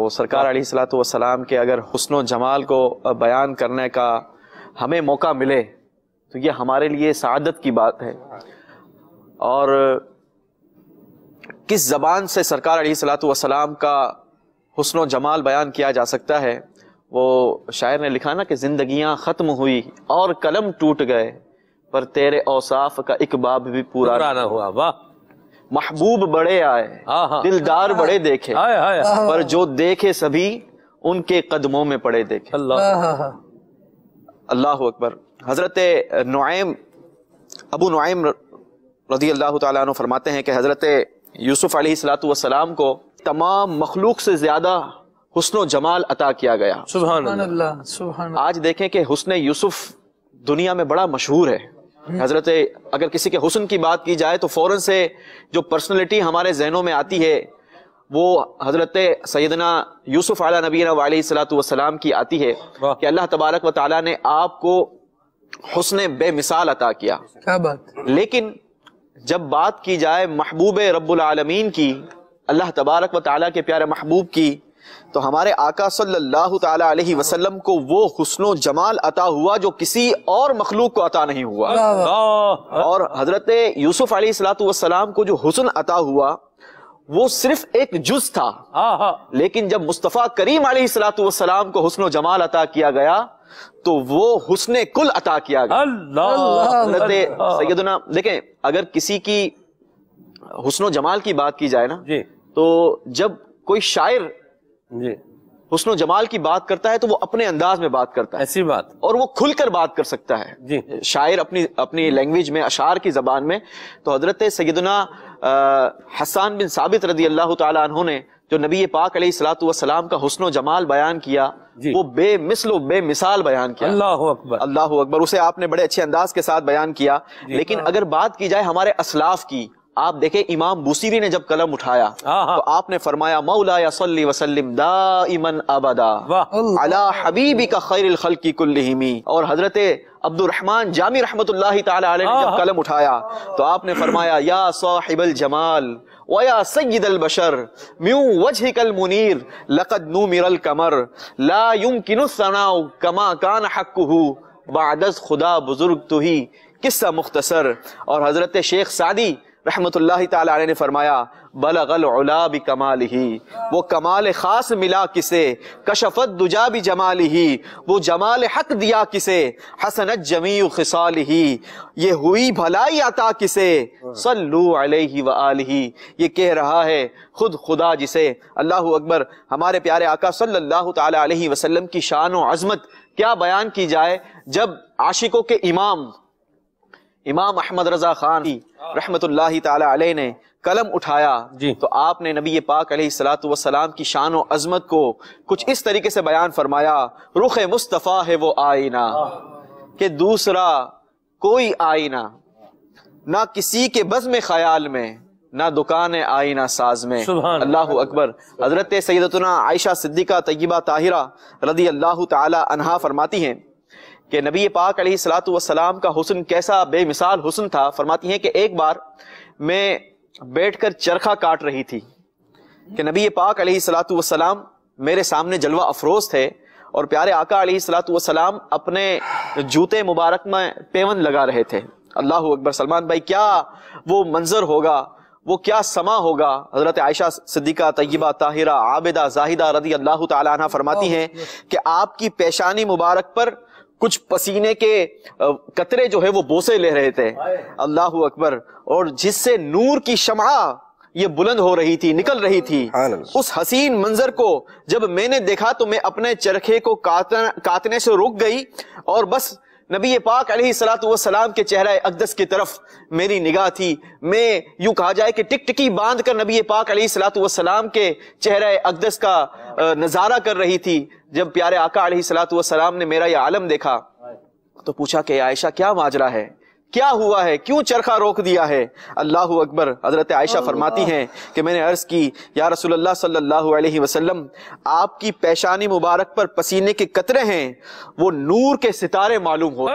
تو سرکار علیہ الصلوۃ والسلام کے اگر حسن و جمال کو بیان کرنے کا ہمیں موقع ملے تو یہ ہمارے لیے سعادت کی بات ہے. اور کس زبان سے سرکار علیہ الصلوۃ والسلام کا حسن و جمال بیان کیا جا سکتا ہے؟ وہ شاعر نے لکھا نا کہ زندگیاں ختم ہوئی اور قلم ٹوٹ گئے پر تیرے اوصاف کا ایک باب بھی پورا نہ ہوا. واہ. محبوب بڑے آئے دلدار بڑے دیکھے پر جو دیکھے سبھی ان کے قدموں میں پڑے دیکھے. اللہ اکبر. حضرت ابو نعیم رضی اللہ تعالیٰ عنہ فرماتے ہیں کہ حضرت یوسف علیہ الصلوۃ والسلام کو تمام مخلوق سے زیادہ حسن و جمال عطا کیا گیا. سبحان اللہ. سبحان اللہ. آج دیکھیں کہ حسن یوسف دنیا میں بڑا مشہور ہے. حضرت اگر کسی کے حسن کی بات کی جائے تو فوراً سے جو پرسنلٹی ہمارے ذہنوں میں آتی ہے وہ حضرت سیدنا یوسف علیہ نبینا علیہ الصلوۃ والسلام کی آتی ہے کہ اللہ تبارک و تعالیٰ نے آپ کو حسن بے مثال عطا کیا. کیا بات. لیکن جب بات کی جائے محبوب رب العالمین کی، اللہ تبارک و تعالیٰ کے پیارے محبوب کی، تو ہمارے آقا صلی اللہ تعالیٰ علیہ وسلم کو وہ حسن و جمال عطا ہوا جو کسی اور مخلوق کو عطا نہیں ہوا. اور حضرت یوسف علیہ الصلوۃ والسلام کو جو حسن عطا ہوا وہ صرف ایک جز تھا، لیکن جب مصطفیٰ کریم علیہ الصلوۃ والسلام کو حسن و جمال عطا کیا گیا تو وہ حسن کل عطا کیا گیا. حضرت سیدنا دیکھیں اگر کسی کی حسن و جمال کی بات کی جائے نا تو جب کوئی شاعر حسن و جمال کی بات کرتا ہے تو وہ اپنے انداز میں بات کرتا ہے، ایسی بات، اور وہ کھل کر بات کر سکتا ہے. شاعر اپنی لینگویج میں، اشعار کی زبان میں. تو حضرت سیدنا حسان بن ثابت رضی اللہ تعالیٰ عنہ نے جو نبی پاک علیہ الصلوۃ والسلام کا حسن و جمال بیان کیا وہ بے مثل و بے مثال بیان کیا. اللہ اکبر. اللہ اکبر. اسے آپ نے بڑے اچھے انداز کے ساتھ بیان کیا. لیکن اگر بات کی جائے ہمارے اسلاف کی، آپ دیکھیں امام بوسیری نے جب قلم اٹھایا تو آپ نے فرمایا مولا یا صلی وسلم دائما ابدا علی حبیبک خیر الخلق کلہم. اور حضرت عبد الرحمن جامی رحمت اللہ تعالی علیہ نے جب قلم اٹھایا تو آپ نے فرمایا یا صاحب الجمال ویا سید البشر من وجهک المنیر لقد نومر القمر لا يمکن الثناء کما کان حقہ بعد از خدا بزرگ تو ہی قصہ مختصر. اور حضرت شیخ سعدی رحمت اللہ تعالی علیہ نے فرمایا بلغ العلا بکمالہ، وہ کمال خاص ملا کسے، کشفت دجا بجمالہ، وہ جمال حق دیا کسے، حسنت جمیع خصالہ، یہ ہوئی بھلائی عطا کسے، صلو علیہ وآلہ، یہ کہہ رہا ہے خود خدا جسے. اللہ اکبر. ہمارے پیارے آقا صلی اللہ تعالی علیہ وسلم کی شان و عظمت کیا بیان کی جائے. جب عاشقوں کے امام احمد رضا خان رحمت اللہ تعالی علیہ نے قلم اٹھایا تو آپ نے نبی پاک علیہ الصلوۃ والسلام کی شان و عظمت کو کچھ اس طریقے سے بیان فرمایا رخ مصطفیٰ ہے وہ آئینہ کہ دوسرا کوئی آئینہ، نہ کسی کے بزم خیال میں نہ دکان آئینہ ساز میں. اللہ اکبر. حضرت سیدتنا عائشہ صدیقہ طیبہ طاہرہ رضی اللہ تعالی عنہا فرماتی ہیں کہ نبی پاک علیہ الصلوۃ والسلام کا حسن کیسا بے مثال حسن تھا. فرماتی ہیں کہ ایک بار میں بیٹھ کر چرخہ کاٹ رہی تھی کہ نبی پاک علیہ الصلوۃ والسلام میرے سامنے جلوہ افروز تھے اور پیارے آقا علیہ الصلوۃ والسلام اپنے جوتے مبارک میں پیوند لگا رہے تھے. اللہ اکبر. سلمان بھائی کیا وہ منظر ہوگا، وہ کیا سما ہوگا. حضرت عائشہ صدیقہ طیبہ طاہرہ عابدہ زاہدہ رضی اللہ تعالی عنہ فرماتی ہیں کہ آپ کی پیشانی مبارک پر کچھ پسینے کے قطرے جو ہے وہ بوسے لے رہے تھے. اللہ اکبر. اور جس سے نور کی شمعہ یہ بلند ہو رہی تھی، نکل رہی تھی. اس حسین منظر کو جب میں نے دیکھا تو میں اپنے چرخے کو کاٹنے سے رک گئی اور بس نبی پاک علیہ الصلوۃ والسلام کے چہرہ اقدس کی طرف میری نگاہ تھی. میں یوں کہا جائے کہ ٹک ٹکی باندھ کر نبی پاک علیہ الصلوۃ والسلام کے چہرہ اقدس کا نظارہ کر رہی تھی. جب پیارے آقا علیہ الصلوۃ والسلام نے میرا یہ عالم دیکھا تو پوچھا کہ عائشہ کیا ماجرا ہے، کیا ہوا ہے، کیوں چرخہ روک دیا ہے. اللہ اکبر. حضرت عائشہ فرماتی ہیں کہ میں نے عرض کی یا رسول اللہ صلی اللہ علیہ وسلم آپ کی پیشانی مبارک پر پسینے کے قطرے ہیں، وہ نور کے ستارے معلوم ہو.